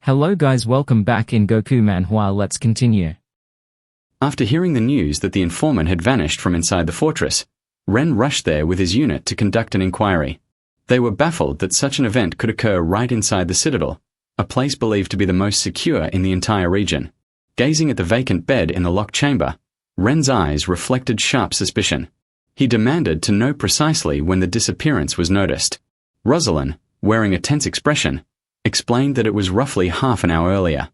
Hello guys, welcome back in Goku Manhwa. Let's continue. After hearing the news that the informant had vanished from inside the fortress, Ren rushed there with his unit to conduct an inquiry. They were baffled that such an event could occur right inside the citadel, a place believed to be the most secure in the entire region. Gazing at the vacant bed in the locked chamber, Ren's eyes reflected sharp suspicion. He demanded to know precisely when the disappearance was noticed. Rosalind, wearing a tense expression, explained that it was roughly half an hour earlier.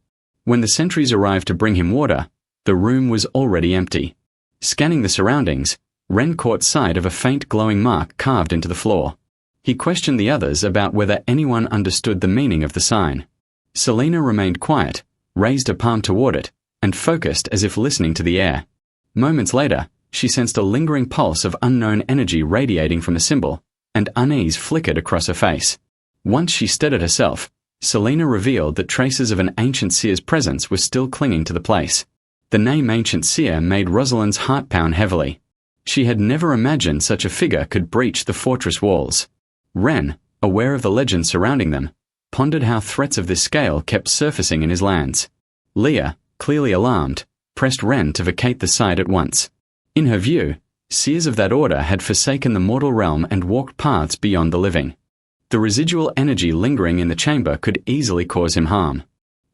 When the sentries arrived to bring him water, the room was already empty. Scanning the surroundings, Ren caught sight of a faint glowing mark carved into the floor. He questioned the others about whether anyone understood the meaning of the sign. Selena remained quiet, raised a palm toward it, and focused as if listening to the air. Moments later, she sensed a lingering pulse of unknown energy radiating from the symbol, and unease flickered across her face. Once she steadied herself, Selena revealed that traces of an ancient seer's presence were still clinging to the place. The name Ancient Seer made Rosalind's heart pound heavily. She had never imagined such a figure could breach the fortress walls. Ren, aware of the legends surrounding them, pondered how threats of this scale kept surfacing in his lands. Leah, clearly alarmed, pressed Ren to vacate the site at once. In her view, seers of that order had forsaken the mortal realm and walked paths beyond the living. The residual energy lingering in the chamber could easily cause him harm.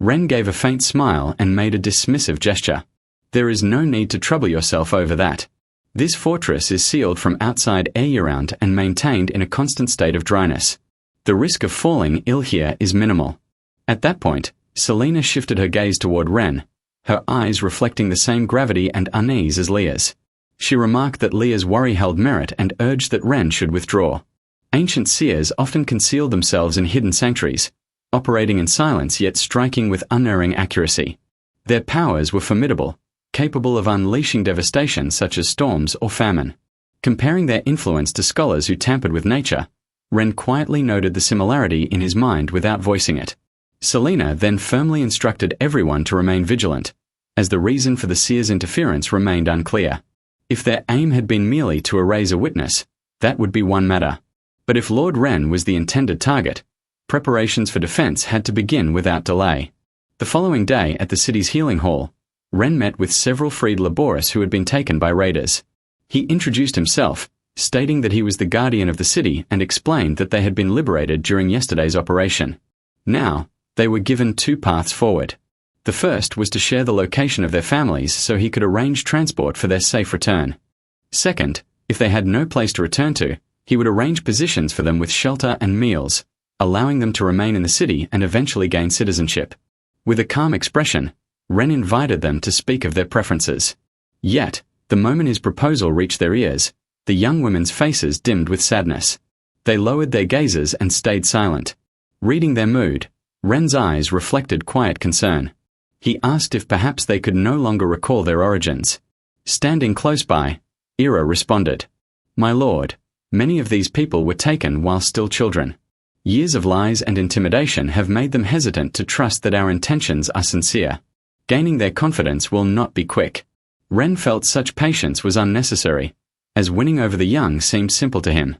Ren gave a faint smile and made a dismissive gesture. There is no need to trouble yourself over that. This fortress is sealed from outside air year-round and maintained in a constant state of dryness. The risk of falling ill here is minimal. At that point, Selena shifted her gaze toward Ren, her eyes reflecting the same gravity and unease as Leah's. She remarked that Leah's worry held merit and urged that Ren should withdraw. Ancient seers often concealed themselves in hidden sanctuaries, operating in silence yet striking with unerring accuracy. Their powers were formidable, capable of unleashing devastation such as storms or famine. Comparing their influence to scholars who tampered with nature, Ren quietly noted the similarity in his mind without voicing it. Selena then firmly instructed everyone to remain vigilant, as the reason for the seer's interference remained unclear. If their aim had been merely to erase a witness, that would be one matter. But if Lord Ren was the intended target, preparations for defense had to begin without delay. The following day at the city's healing hall, Ren met with several freed laboris who had been taken by raiders. He introduced himself, stating that he was the guardian of the city and explained that they had been liberated during yesterday's operation. Now, they were given two paths forward. The first was to share the location of their families so he could arrange transport for their safe return. Second, if they had no place to return to, he would arrange positions for them with shelter and meals, allowing them to remain in the city and eventually gain citizenship. With a calm expression, Ren invited them to speak of their preferences. Yet, the moment his proposal reached their ears, the young women's faces dimmed with sadness. They lowered their gazes and stayed silent. Reading their mood, Ren's eyes reflected quiet concern. He asked if perhaps they could no longer recall their origins. Standing close by, Ira responded, "My lord, many of these people were taken while still children. Years of lies and intimidation have made them hesitant to trust that our intentions are sincere. Gaining their confidence will not be quick." Ren felt such patience was unnecessary, as winning over the young seemed simple to him.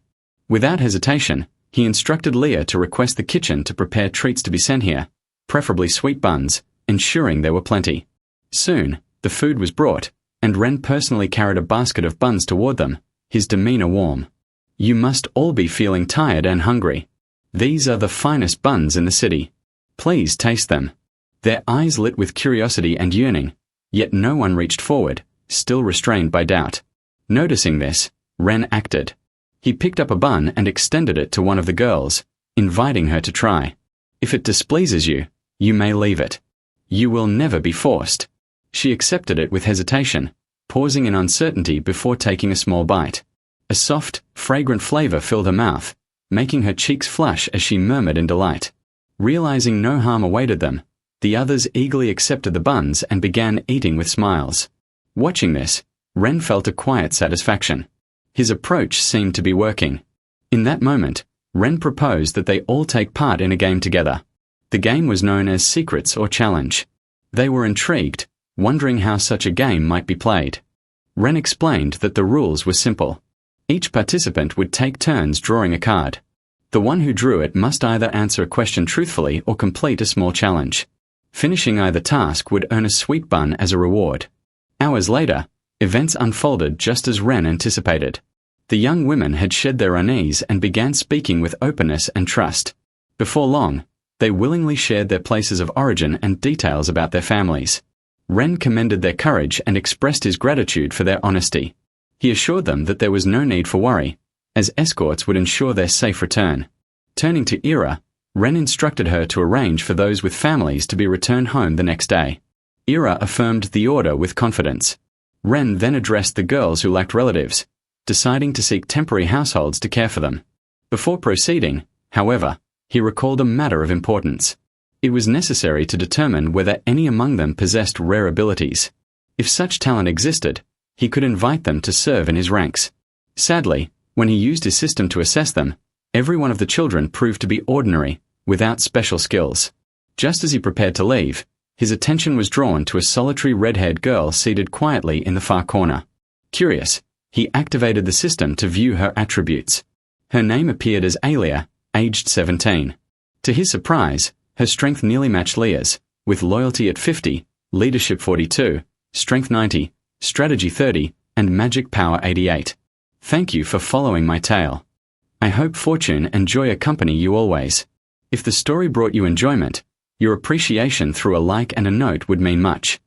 Without hesitation, he instructed Leah to request the kitchen to prepare treats to be sent here, preferably sweet buns, ensuring there were plenty. Soon, the food was brought, and Ren personally carried a basket of buns toward them, his demeanor warm. "You must all be feeling tired and hungry. These are the finest buns in the city. Please taste them." Their eyes lit with curiosity and yearning, yet no one reached forward, still restrained by doubt. Noticing this, Ren acted. He picked up a bun and extended it to one of the girls, inviting her to try. "If it displeases you, you may leave it. You will never be forced." She accepted it with hesitation, pausing in uncertainty before taking a small bite. A soft, fragrant flavor filled her mouth, making her cheeks flush as she murmured in delight. Realizing no harm awaited them, the others eagerly accepted the buns and began eating with smiles. Watching this, Ren felt a quiet satisfaction. His approach seemed to be working. In that moment, Ren proposed that they all take part in a game together. The game was known as Secrets or Challenge. They were intrigued, wondering how such a game might be played. Ren explained that the rules were simple. Each participant would take turns drawing a card. The one who drew it must either answer a question truthfully or complete a small challenge. Finishing either task would earn a sweet bun as a reward. Hours later, events unfolded just as Ren anticipated. The young women had shed their unease and began speaking with openness and trust. Before long, they willingly shared their places of origin and details about their families. Ren commended their courage and expressed his gratitude for their honesty. He assured them that there was no need for worry, as escorts would ensure their safe return. Turning to Ira, Ren instructed her to arrange for those with families to be returned home the next day. Ira affirmed the order with confidence. Ren then addressed the girls who lacked relatives, deciding to seek temporary households to care for them. Before proceeding, however, he recalled a matter of importance. It was necessary to determine whether any among them possessed rare abilities. If such talent existed, he could invite them to serve in his ranks. Sadly, when he used his system to assess them, every one of the children proved to be ordinary, without special skills. Just as he prepared to leave, his attention was drawn to a solitary red-haired girl seated quietly in the far corner. Curious, he activated the system to view her attributes. Her name appeared as Alia, aged 17. To his surprise, her strength nearly matched Leah's, with loyalty at 50, leadership 42, strength 90, strategy 30, and magic power 88. Thank you for following my tale. I hope fortune and joy accompany you always. If the story brought you enjoyment, your appreciation through a like and a note would mean much.